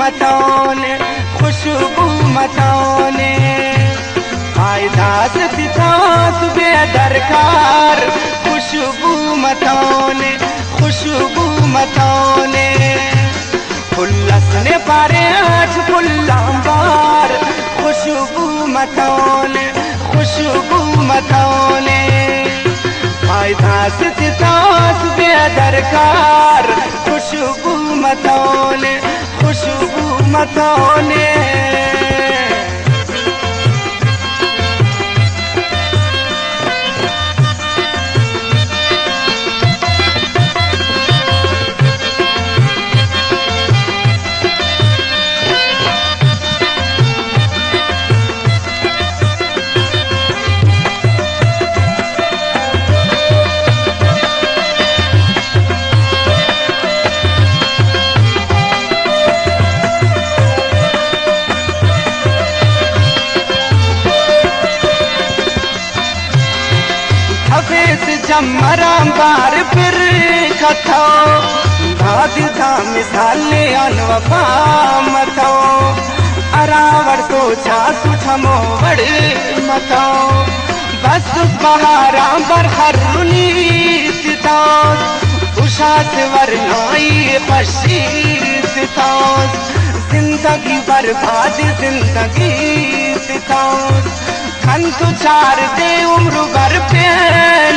मतौने खुशबू मतौने आयदास सितास बेदरकार खुशबू मतौने खुशबू मतौने फुल्लसने पारे आठ फुल्लांबार खुशबू मतौने खुशबू मतौने आयदास सितास बेदरकार खुशबू मतौने खुशबू मतौने जमराम बार फिर कथो दादी का मिसाले अनवफा मतो अरावर तो छा सुठमो बड़ मतो बस बहारा पर हरुनी सितो उषा से वरनाई पशी सितो जिंदगी बर्बाद जिंदगी सितो खंतु चार दे उम्र भर पे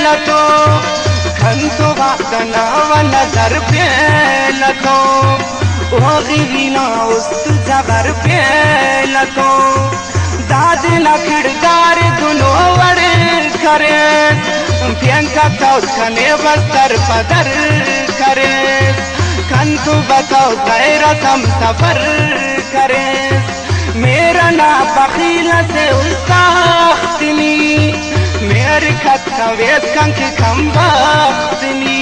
लतो खंतु वादना व नजर पे लतो ओगिना उस्त जबर पे लतो दाद न किरदार दुनो वड़ करे प्रियंका तो खने बस्तर पदर करे खंतु बताओ गैर हम सफर करे मेरा ना बखील से उस्ताख्तनी मेरे खतवेस कंकी खंबाख्तनी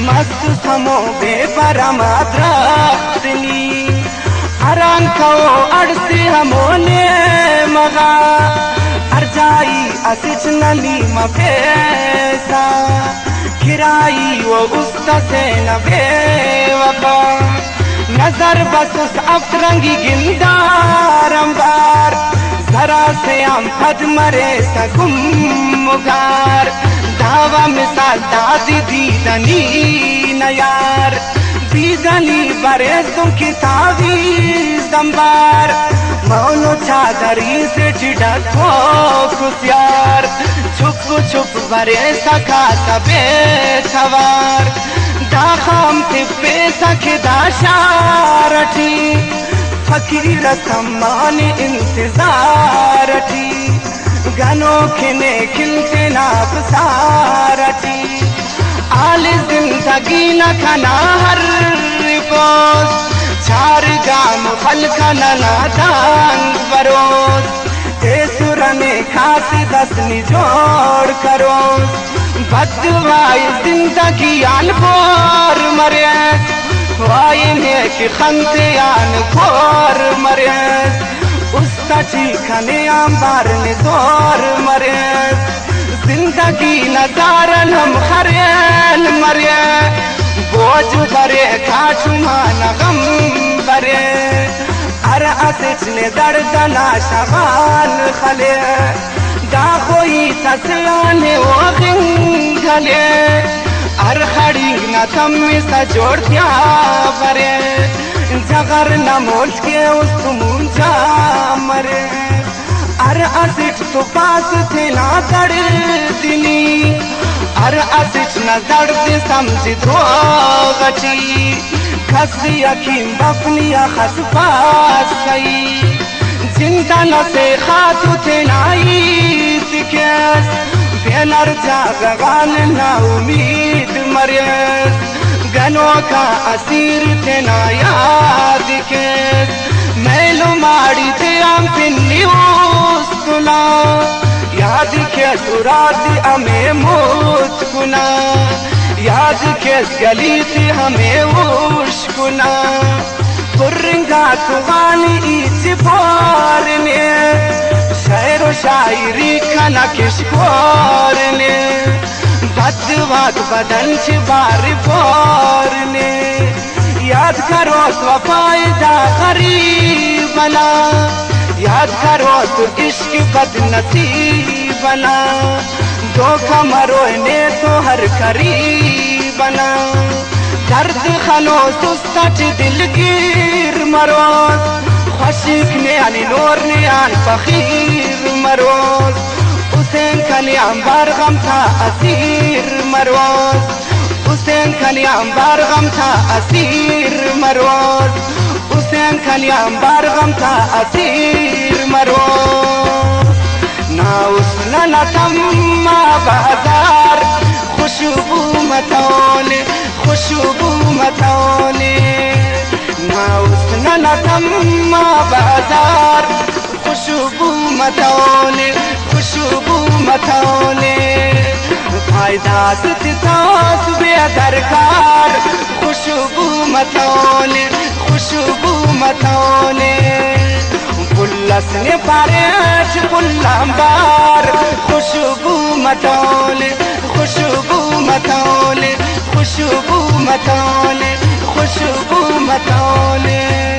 मस्त समो बेपरमाद्राख्तनी अरान को अड़सी हमोने मगा अर्जाई असिच नली मफेसा किराई वो उस्ता से नबे वफा नजर बस उस अफरंगी गिंदार अंबार जरा से हम फज मरे सकुम मुगार दावा मिसाल दादी दीदनी नयार दीदनी बरे तुम किताबी संबार मौनो चादरी से चिड़को खुशियार छुप छुप बरे सखा सबे सवार दाखम तिप्पे सखे दाशारठी फकीर सम्मान इंतजारठी गनो खिने खिलते नाप सारठी आल जिंदगी न खना हर रिपोस चार गाम फलका नादान बरोस सुरने खासी दसनी जोड़ करो बदवाई जिंदगी आन बोर मरे वाई में कि खंते आन बोर मरे उस तची खने आंबार ने जोर मरे जिंदगी नजारन हम खरेन मरे बोझ भरे खाचुमान गम भरे अर असिचने दर्दना शबान खले दाखोई तसलाने वो खिंगले अर खड़ी न तम्मी सा जोड़ क्या भरे जगर न मोच के उस मुंजा मरे अर असिच तो पास थे ना दड़ दिनी अर असिच न दर्द समझ दो गची खसी अखीम बपनिया खस पास सही जिंदा न से खातु थे नाई सिकेस बेनर जागवान ना उम्मीद मरियस गनों का असीर थे ना याद केस मैलू माड़ी थे हम पिन्नी उस्तुना याद के सुरात हमें मुस्कुना याद के गली थी हमें उश्कुना पुरंगा तुगानी इस बार ने शेर व शायरी खाना किशकोर ने बदवाद बदन बार बोर ने याद करो वफायदा बना, याद करो तो इश्क बदनसीब बना, धोखा मरोने तो हर करीब बना, दर्द खनो सुस्तट दिलगीर मरोज, खुशिक ने अली नूर ने आन फकीर मरोज, हुसैन कनी अंबार गम था असीर मरोज, हुसैन कनी अंबार गम था असीर मरोज, हुसैन कनी अंबार गम था असीर मरोज। ना उसना न तम्मा बाजार, खुशबू मतौले खुशबू मतौले, ना उसना न तम्मा बाजार, खुशबू मतौले खुशबू मतौले, फायदा सितास बेदरकार, खुशबू मतौले खुशबू मतौले, बुल्लस ने पारेच बुल्लंबार, खुशबू मतौले खुशबू मतौले खुशबू मतौले खुशबू मतौले।